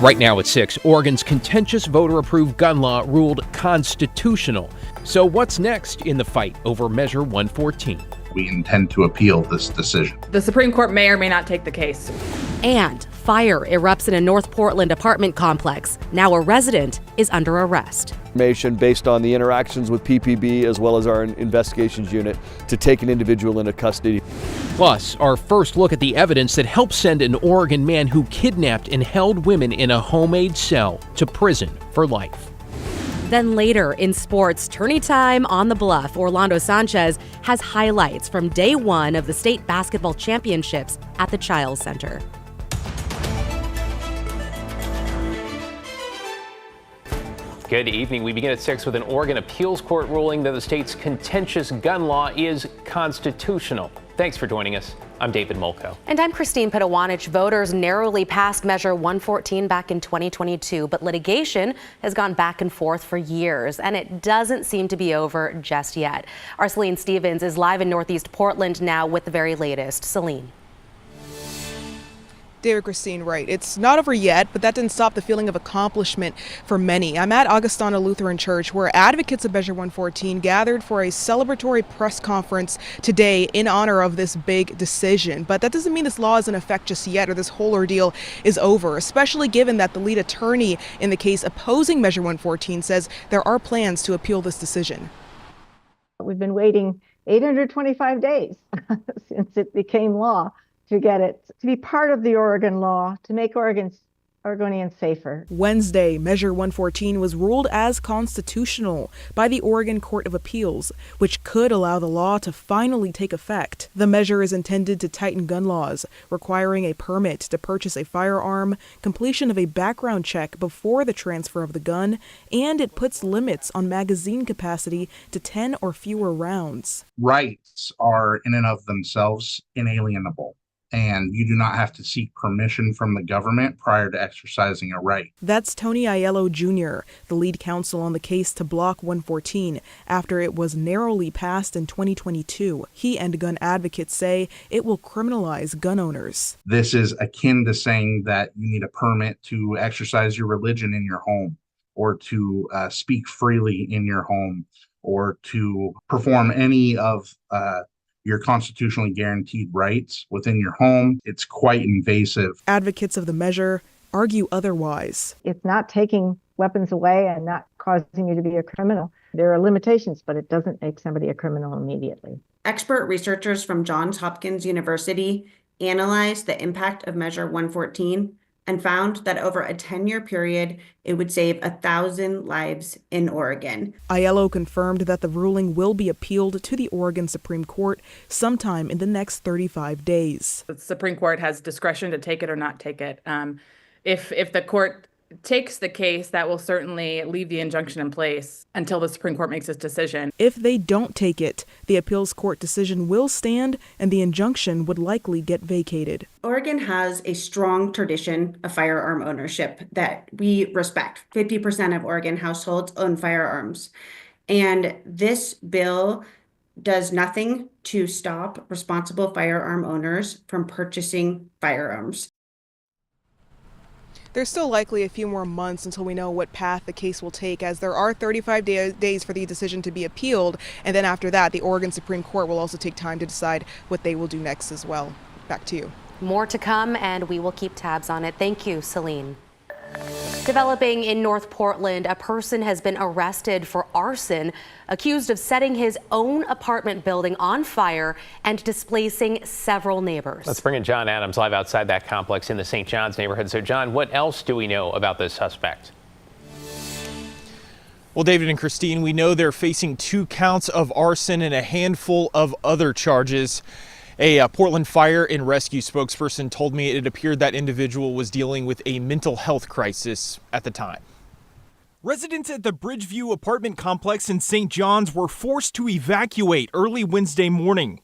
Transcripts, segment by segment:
Right now at 6, Oregon's contentious voter-approved gun law ruled constitutional. So what's next in the fight over Measure 114? We intend to appeal this decision. The Supreme Court may or may not take the case. And fire erupts in a North Portland apartment complex. Now a resident is under arrest. Information based on the interactions with PPB as well as our investigations unit to take an individual into custody. Plus, our first look at the evidence that helped send an Oregon man who kidnapped and held women in a homemade cell to prison for life. Then later in sports, tourney time on the Bluff, Orlando Sanchez has highlights from day one of the state basketball championships at the Chiles Center. Good evening. We begin at 6 with an Oregon appeals court ruling that the state's contentious gun law is constitutional. Thanks for joining us. I'm David Molko. And I'm Christine Pedawanich. Voters narrowly passed Measure 114 back in 2022, but litigation has gone back and forth for years, and it doesn't seem to be over just yet. Our Celine Stevens is live in Northeast Portland now with the very latest. Celine. David, Christine, right. It's not over yet, but that didn't stop the feeling of accomplishment for many. I'm at Augustana Lutheran Church, where advocates of Measure 114 gathered for a celebratory press conference today in honor of this big decision. But that doesn't mean this law is in effect just yet, or this whole ordeal is over, especially given that the lead attorney in the case opposing Measure 114 says there are plans to appeal this decision. We've been waiting 825 days since it became law to get it to be part of the Oregon law, to make Oregonians safer. Wednesday, Measure 114 was ruled as constitutional by the Oregon Court of Appeals, which could allow the law to finally take effect. The measure is intended to tighten gun laws, requiring a permit to purchase a firearm, completion of a background check before the transfer of the gun, and it puts limits on magazine capacity to 10 or fewer rounds. Rights are in and of themselves inalienable, and you do not have to seek permission from the government prior to exercising a right. That's Tony Aiello Jr., the lead counsel on the case to block 114 after it was narrowly passed in 2022. He and gun advocates say it will criminalize gun owners. This is akin to saying that you need a permit to exercise your religion in your home, or to speak freely in your home, or to perform any of your constitutionally guaranteed rights within your home. It's quite invasive. Advocates of the measure argue otherwise. It's not taking weapons away and not causing you to be a criminal. There are limitations, but it doesn't make somebody a criminal immediately. Expert researchers from Johns Hopkins University analyzed the impact of Measure 114 and found that over a 10-year period, it would save 1,000 lives in Oregon. Aiello confirmed that the ruling will be appealed to the Oregon Supreme Court sometime in the next 35 days. The Supreme Court has discretion to take it or not take it. If the court takes the case, that will certainly leave the injunction in place until the Supreme Court makes its decision. If they don't take it, the appeals court decision will stand and the injunction would likely get vacated. Oregon has a strong tradition of firearm ownership that we respect. 50% of Oregon households own firearms. And this bill does nothing to stop responsible firearm owners from purchasing firearms. There's still likely a few more months until we know what path the case will take, as there are 35 days for the decision to be appealed, and then after that, the Oregon Supreme Court will also take time to decide what they will do next as well. Back to you. More to come, and we will keep tabs on it. Thank you, Celine. Developing in North Portland, a person has been arrested for arson, accused of setting his own apartment building on fire and displacing several neighbors. Let's bring in John Adams live outside that complex in the St. John's neighborhood. So, John, what else do we know about this suspect? Well, David and Christine, we know they're facing 2 counts of arson and a handful of other charges. A Portland Fire and Rescue spokesperson told me it appeared that individual was dealing with a mental health crisis at the time. Residents at the Bridgeview apartment complex in St. John's were forced to evacuate early Wednesday morning.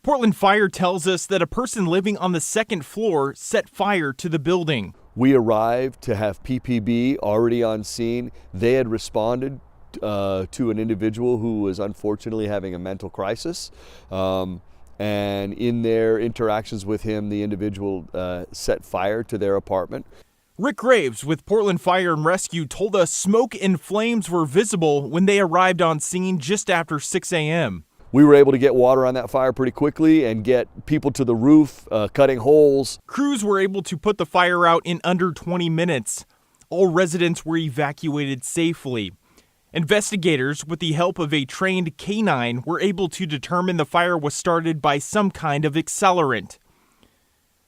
Portland Fire tells us that a person living on the 2nd floor set fire to the building. We arrived to have PPB already on scene. They had responded to an individual who was unfortunately having a mental crisis. And in their interactions with him, the individual set fire to their apartment. Rick Graves with Portland Fire and Rescue told us smoke and flames were visible when they arrived on scene just after 6 a.m. We were able to get water on that fire pretty quickly and get people to the roof, cutting holes. Crews were able to put the fire out in under 20 minutes. All residents were evacuated safely. Investigators, with the help of a trained canine, were able to determine the fire was started by some kind of accelerant.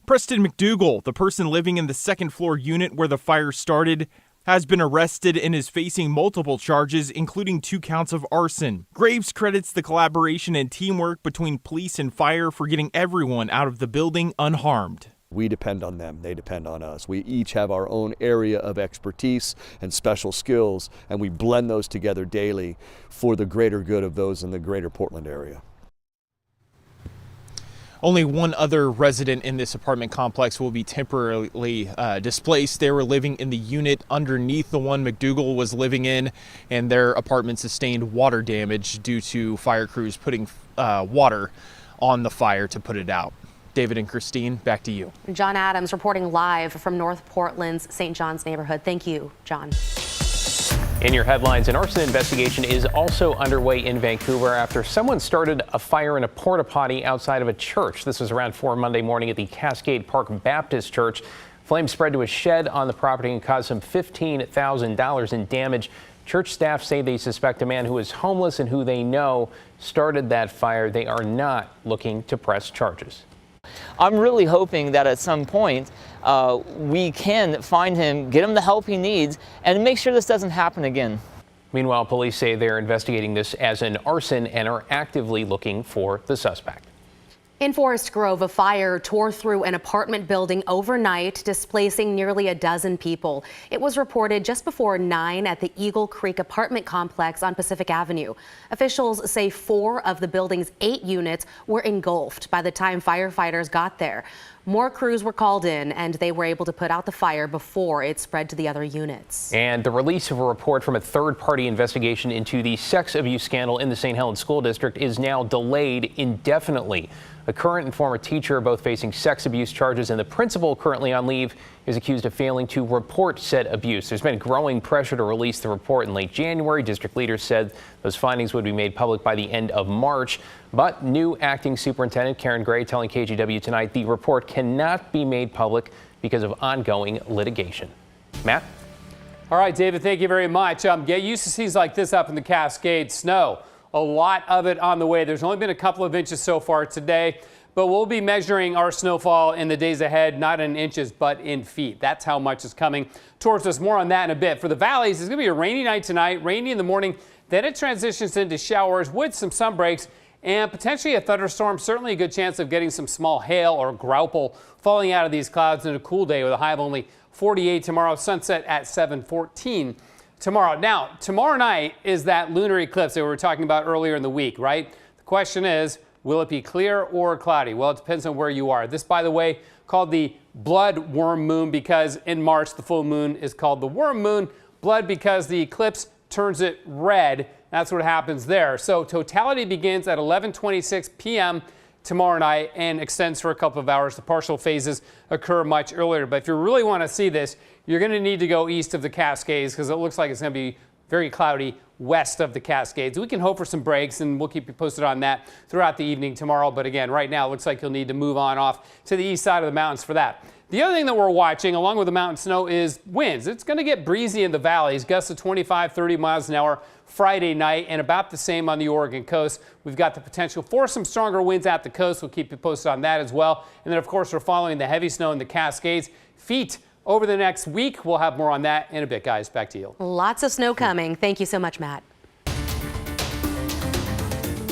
Preston McDougal, the person living in the second floor unit where the fire started, has been arrested and is facing multiple charges, including 2 counts of arson. Graves credits the collaboration and teamwork between police and fire for getting everyone out of the building unharmed. We depend on them, they depend on us. We each have our own area of expertise and special skills, and we blend those together daily for the greater good of those in the greater Portland area. Only one other resident in this apartment complex will be temporarily displaced. They were living in the unit underneath the one McDougal was living in, and their apartment sustained water damage due to fire crews putting water on the fire to put it out. David and Christine, back to you. John Adams reporting live from North Portland's St. John's neighborhood. Thank you, John. In your headlines, an arson investigation is also underway in Vancouver after someone started a fire in a porta potty outside of a church. This was around 4 Monday morning at the Cascade Park Baptist Church. Flames spread to a shed on the property and caused some $15,000 in damage. Church staff say they suspect a man who is homeless and who they know started that fire. They are not looking to press charges. I'm really hoping that at some point we can find him, get him the help he needs, and make sure this doesn't happen again. Meanwhile, police say they're investigating this as an arson and are actively looking for the suspect. In Forest Grove, a fire tore through an apartment building overnight, displacing nearly a dozen people. It was reported just before 9 at the Eagle Creek apartment complex on Pacific Avenue. Officials say 4 of the building's 8 units were engulfed by the time firefighters got there. More crews were called in, and they were able to put out the fire before it spread to the other units. And the release of a report from a third-party investigation into the sex abuse scandal in the St. Helens School District is now delayed indefinitely. A current and former teacher are both facing sex abuse charges, and the principal, currently on leave, is accused of failing to report said abuse. There's been growing pressure to release the report in late January. District leaders said those findings would be made public by the end of March. But new acting superintendent Karen Gray telling KGW tonight the report cannot be made public because of ongoing litigation. Matt? All right, David, thank you very much. Get used to scenes like this up in the Cascades. Snow, a lot of it on the way. There's only been a couple of inches so far today, but we'll be measuring our snowfall in the days ahead, not in inches, but in feet. That's how much is coming towards us. More on that in a bit. For the valleys, it's going to be a rainy night tonight, rainy in the morning. Then it transitions into showers with some sun breaks and potentially a thunderstorm. Certainly a good chance of getting some small hail or graupel falling out of these clouds in a cool day with a high of only 48 tomorrow. Sunset at 7:14 tomorrow. Now, tomorrow night is that lunar eclipse that we were talking about earlier in the week, right? The question is, will it be clear or cloudy? Well, it depends on where you are. This, by the way, called the blood worm moon because in March the full moon is called the worm moon. Blood because the eclipse turns it red. That's what happens there. So totality begins at 11:26 p.m. tomorrow night and extends for a couple of hours. The partial phases occur much earlier. But if you really want to see this, you're going to need to go east of the Cascades because it looks like it's going to be very cloudy west of the Cascades. We can hope for some breaks, and we'll keep you posted on that throughout the evening tomorrow. But again, right now, it looks like you'll need to move on off to the east side of the mountains for that. The other thing that we're watching, along with the mountain snow, is winds. It's going to get breezy in the valleys, gusts of 25, 30 miles an hour Friday night, and about the same on the Oregon coast. We've got the potential for some stronger winds at the coast. We'll keep you posted on that as well. And then, of course, we're following the heavy snow in the Cascades. Feet over the next week. We'll have more on that in a bit, guys. Back to you. Lots of snow coming. Thank you so much, Matt.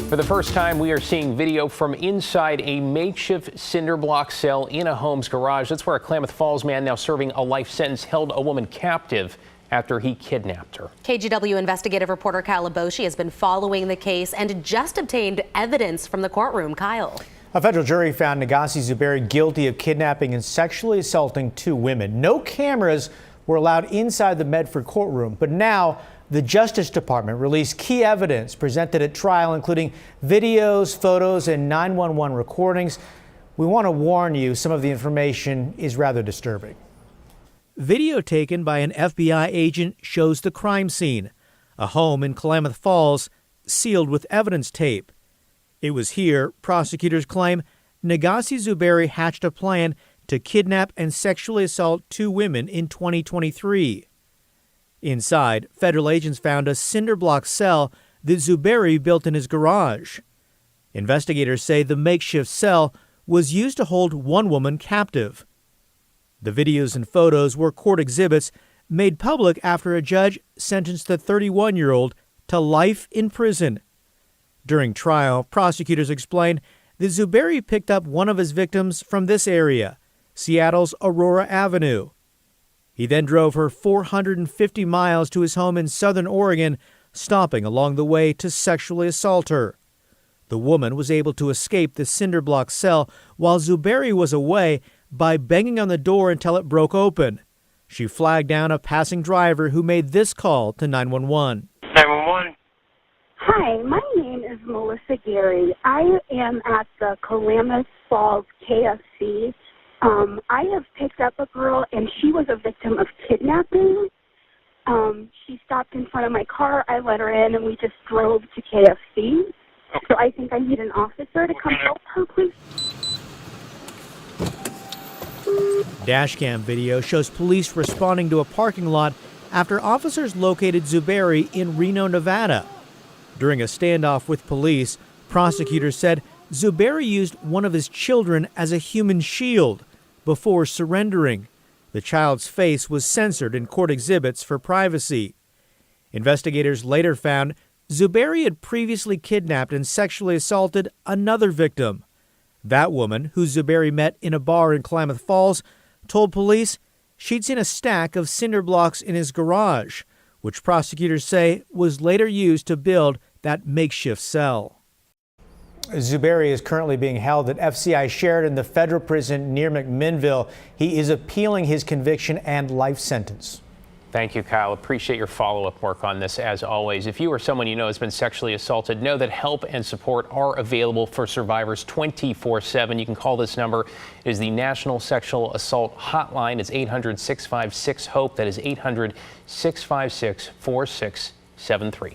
For the first time, we are seeing video from inside a makeshift cinder block cell in a home's garage. That's where a Klamath Falls man now serving a life sentence held a woman captive after he kidnapped her. KGW investigative reporter Kyle Aboshi has been following the case and just obtained evidence from the courtroom. Kyle. A federal jury found Nagasi Zuberi guilty of kidnapping and sexually assaulting 2 women. No cameras were allowed inside the Medford courtroom, but now the Justice Department released key evidence presented at trial, including videos, photos, and 911 recordings. We want to warn you, some of the information is rather disturbing. Video taken by an FBI agent shows the crime scene, a home in Klamath Falls, sealed with evidence tape. It was here, prosecutors claim, Nagasi Zuberi hatched a plan to kidnap and sexually assault 2 women in 2023. Inside, federal agents found a cinder block cell that Zuberi built in his garage. Investigators say the makeshift cell was used to hold one woman captive. The videos and photos were court exhibits made public after a judge sentenced the 31-year-old to life in prison. During trial, prosecutors explained that Zuberi picked up one of his victims from this area, Seattle's Aurora Avenue. He then drove her 450 miles to his home in Southern Oregon, stopping along the way to sexually assault her. The woman was able to escape the cinder block cell while Zuberi was away by banging on the door until it broke open. She flagged down a passing driver who made this call to 911. 911. Hi, my name is Melissa Gary. I am at the Klamath Falls KFC. I have picked up a girl, and she was a victim of kidnapping. She stopped in front of my car. I let her in, and we just drove to KFC. Okay. So I think I need an officer to come help her, please. Dashcam video shows police responding to a parking lot after officers located Zuberi in Reno, Nevada. During a standoff with police, prosecutors said Zuberi used one of his children as a human shield before surrendering. The child's face was censored in court exhibits for privacy. Investigators later found Zuberi had previously kidnapped and sexually assaulted another victim. That woman, who Zuberi met in a bar in Klamath Falls, told police she'd seen a stack of cinder blocks in his garage, which prosecutors say was later used to build that makeshift cell. Zuberi is currently being held at FCI Sheridan, the federal prison near McMinnville. He is appealing his conviction and life sentence. Thank you, Kyle. Appreciate your follow-up work on this, as always. If you or someone you know has been sexually assaulted, know that help and support are available for survivors 24/7. You can call this number. It is the National Sexual Assault Hotline. It's 800-656-HOPE. That is 800-656-4673.